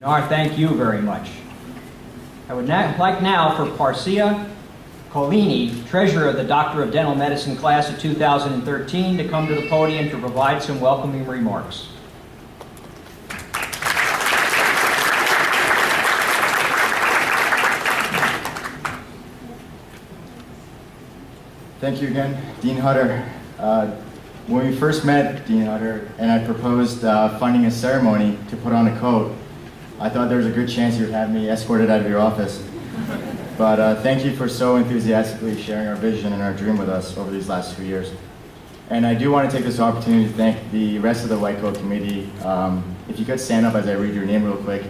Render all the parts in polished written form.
Thank you very much. I would like now for Parsia Koleini, Treasurer of the Doctor of Dental Medicine class of 2013, to come to the podium to provide some welcoming remarks. Thank you again, Dean Hutter. When we first met, Dean Hutter, and I proposed funding a ceremony to put on a coat, I thought there was a good chance you would have me escorted out of your office. But thank you for so enthusiastically sharing our vision and our dream with us over these last 2 years. And I do want to take this opportunity to thank the rest of the White Coat Committee. If you could stand up as I read your name real quick.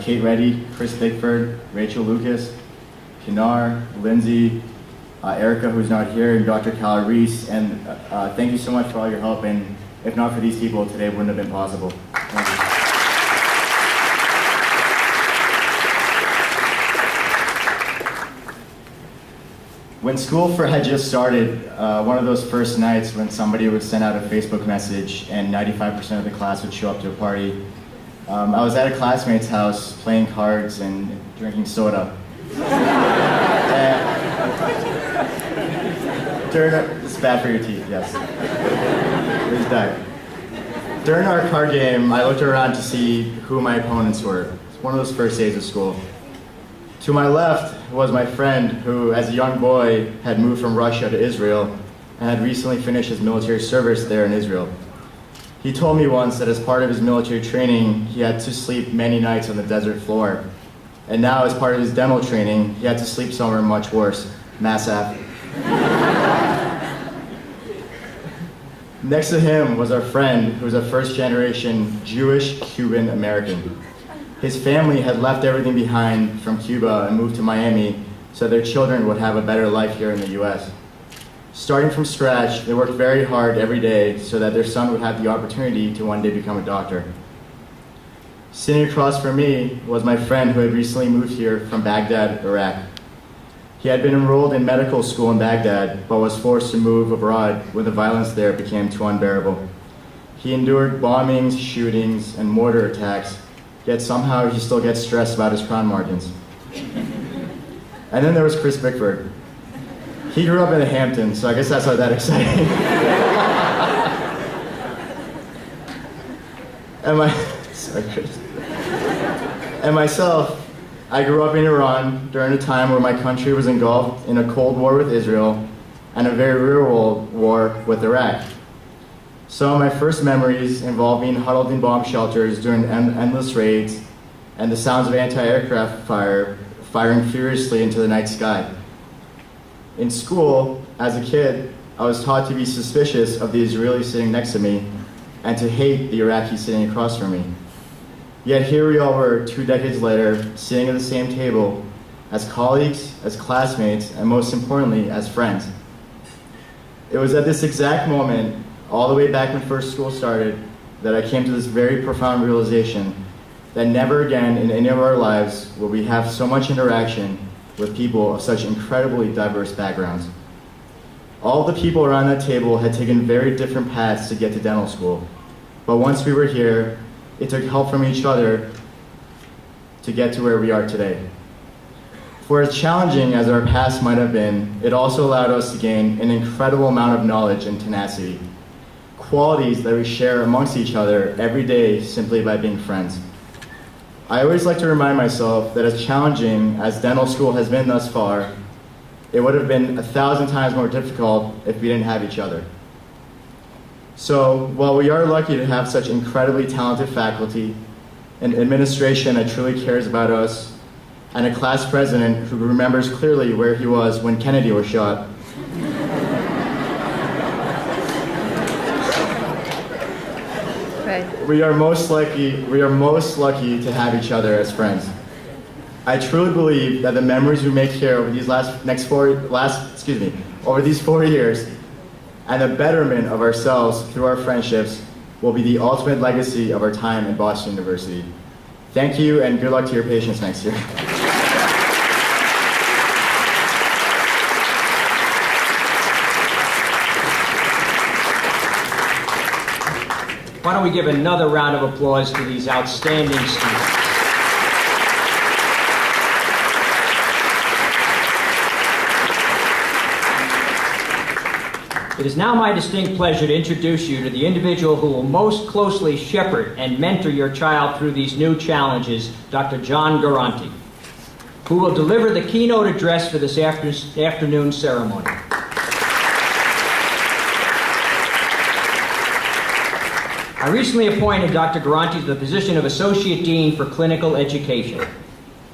Kate Reddy, Chris Bickford, Rachel Lucas, Pinar, Lindsay, Erica, who's not here, and Dr. Cal Reese. And thank you so much for all your help. And if not for these people, today wouldn't have been possible. Thank you. When school had just started, one of those first nights when somebody would send out a Facebook message and 95% of the class would show up to a party, I was at a classmate's house playing cards and drinking soda. It's bad for your teeth, yes. Please die. During our card game, I looked around to see who my opponents were. It's one of those first days of school. To my left was my friend who, as a young boy, had moved from Russia to Israel and had recently finished his military service there in Israel. He told me once that as part of his military training, he had to sleep many nights on the desert floor. And now, as part of his dental training, he had to sleep somewhere much worse, Mass Ave. Next to him was our friend who was a first-generation Jewish Cuban American. His family had left everything behind from Cuba and moved to Miami so their children would have a better life here in the US. Starting from scratch, they worked very hard every day so that their son would have the opportunity to one day become a doctor. Sitting across from me was my friend who had recently moved here from Baghdad, Iraq. He had been enrolled in medical school in Baghdad, but was forced to move abroad when the violence there became too unbearable. He endured bombings, shootings, and mortar attacks, yet somehow he still gets stressed about his crown margins. And then there was Chris Bickford. He grew up in the Hamptons, so I guess that's not that exciting. And myself, I grew up in Iran during a time where my country was engulfed in a Cold War with Israel and a very real war with Iraq. Some of my first memories involve being huddled in bomb shelters during endless raids and the sounds of anti-aircraft firing furiously into the night sky. In school, as a kid, I was taught to be suspicious of the Israeli sitting next to me and to hate the Iraqi sitting across from me. Yet here we all were 2 decades later, sitting at the same table as colleagues, as classmates, and most importantly, as friends. It was at this exact moment, all the way back when first school started, that I came to this very profound realization that never again in any of our lives will we have so much interaction with people of such incredibly diverse backgrounds. All the people around that table had taken very different paths to get to dental school, but once we were here, it took help from each other to get to where we are today. For as challenging as our past might have been, it also allowed us to gain an incredible amount of knowledge and tenacity, qualities that we share amongst each other every day simply by being friends. I always like to remind myself that as challenging as dental school has been thus far, it would have been 1,000 times more difficult if we didn't have each other. So while we are lucky to have such incredibly talented faculty, an administration that truly cares about us, and a class president who remembers clearly where he was when Kennedy was shot, we are most lucky to have each other as friends. I truly believe that the memories we make here over these over these 4 years, and the betterment of ourselves through our friendships will be the ultimate legacy of our time at Boston University. Thank you, and good luck to your patients next year. Why don't we give another round of applause to these outstanding students. It is now my distinct pleasure to introduce you to the individual who will most closely shepherd and mentor your child through these new challenges, Dr. John Garanti, who will deliver the keynote address for this afternoon ceremony. I recently appointed Dr. Garanti to the position of Associate Dean for Clinical Education.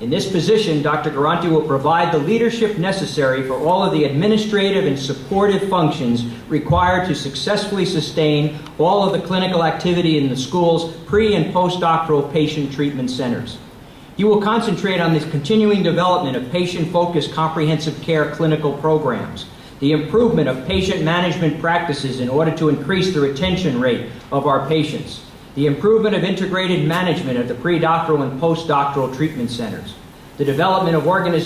In this position, Dr. Garanti will provide the leadership necessary for all of the administrative and supportive functions required to successfully sustain all of the clinical activity in the school's pre- and postdoctoral patient treatment centers. He will concentrate on the continuing development of patient-focused comprehensive care clinical programs, the improvement of patient management practices in order to increase the retention rate of our patients, the improvement of integrated management of the pre-doctoral and postdoctoral treatment centers, the development of organizations